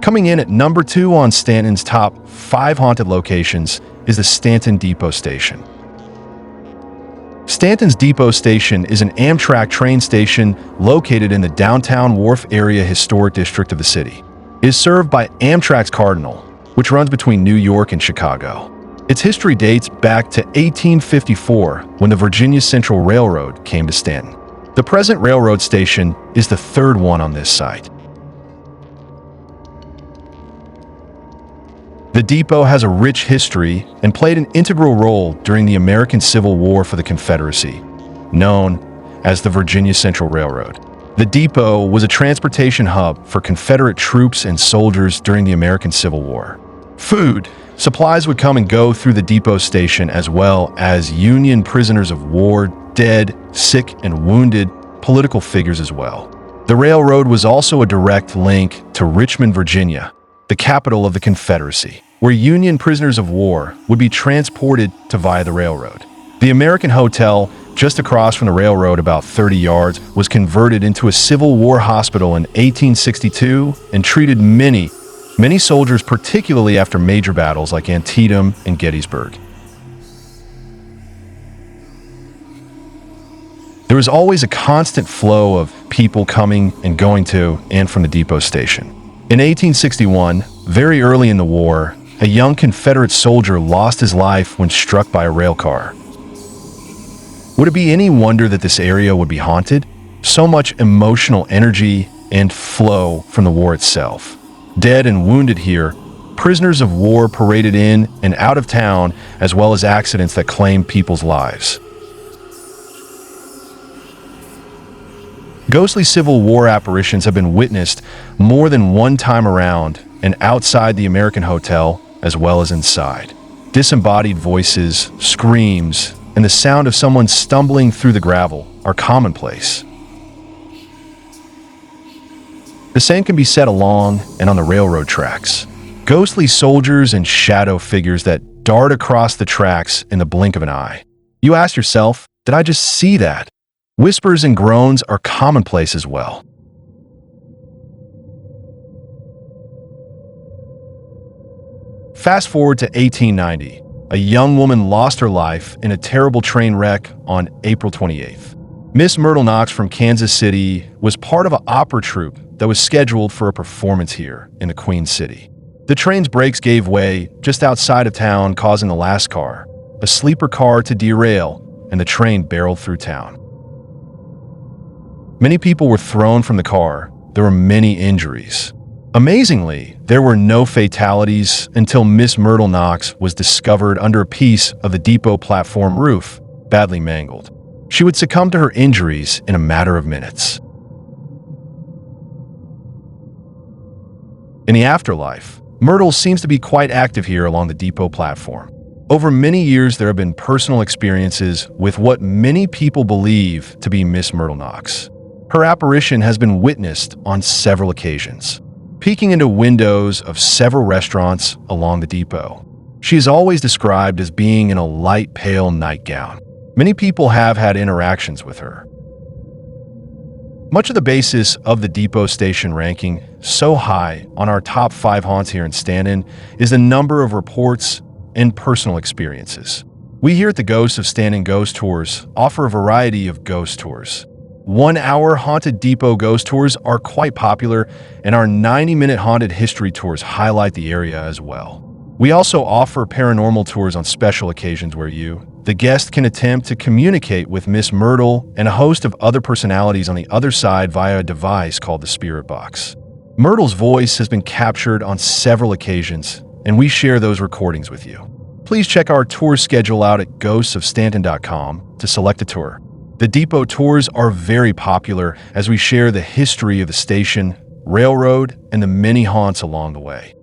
Coming in at number 2 on Staunton's top 5 haunted locations is the Staunton Depot Station. Staunton's Depot Station is an Amtrak train station located in the downtown Wharf area historic district of the city. It is served by Amtrak's Cardinal, which runs between New York and Chicago. Its history dates back to 1854 when the Virginia Central Railroad came to Staunton. The present railroad station is the third one on this site. The depot has a rich history and played an integral role during the American Civil War for the Confederacy, known as the Virginia Central Railroad. The depot was a transportation hub for Confederate troops and soldiers during the American Civil War. Food, supplies would come and go through the depot station, as well as Union prisoners of war, dead, sick, and wounded political figures as well. The railroad was also a direct link to Richmond, Virginia, the capital of the Confederacy, where Union prisoners of war would be transported to via the railroad. The American Hotel, just across from the railroad about 30 yards, was converted into a Civil War hospital in 1862 and treated many soldiers, particularly after major battles like Antietam and Gettysburg. There was always a constant flow of people coming and going to and from the depot station. In 1861, very early in the war, a young Confederate soldier lost his life when struck by a rail car. Would it be any wonder that this area would be haunted? So much emotional energy and flow from the war itself. Dead and wounded here, prisoners of war paraded in and out of town, as well as accidents that claimed people's lives. Ghostly Civil War apparitions have been witnessed more than one time around and outside the American Hotel, as well as inside. Disembodied voices, screams, and the sound of someone stumbling through the gravel are commonplace. The same can be said along and on the railroad tracks. Ghostly soldiers and shadow figures that dart across the tracks in the blink of an eye. You ask yourself, did I just see that? Whispers and groans are commonplace as well. Fast forward to 1890. A young woman lost her life in a terrible train wreck on April 28th. Miss Myrtle Knox from Kansas City was part of an opera troupe that was scheduled for a performance here in the Queen City. The train's brakes gave way just outside of town, causing the last car, a sleeper car, to derail, and the train barreled through town. Many people were thrown from the car. There were many injuries. Amazingly, there were no fatalities until Miss Myrtle Knox was discovered under a piece of the depot platform roof, badly mangled. She would succumb to her injuries in a matter of minutes. In the afterlife, Myrtle seems to be quite active here along the depot platform. Over many years, there have been personal experiences with what many people believe to be Miss Myrtle Knox. Her apparition has been witnessed on several occasions, peeking into windows of several restaurants along the depot. She is always described as being in a light pale nightgown. Many people have had interactions with her. Much of the basis of the depot station ranking so high on our top 5 haunts here in Staunton is the number of reports and personal experiences. We here at the Ghosts of Staunton Ghost Tours offer a variety of ghost tours. 1-hour haunted depot ghost tours are quite popular, and our 90-minute haunted history tours highlight the area as well. We also offer paranormal tours on special occasions where you, the guest, can attempt to communicate with Miss Myrtle and a host of other personalities on the other side via a device called the Spirit Box. Myrtle's voice has been captured on several occasions, and we share those recordings with you. Please check our tour schedule out at ghostsofstaunton.com to select a tour. The depot tours are very popular as we share the history of the station, railroad, and the many haunts along the way.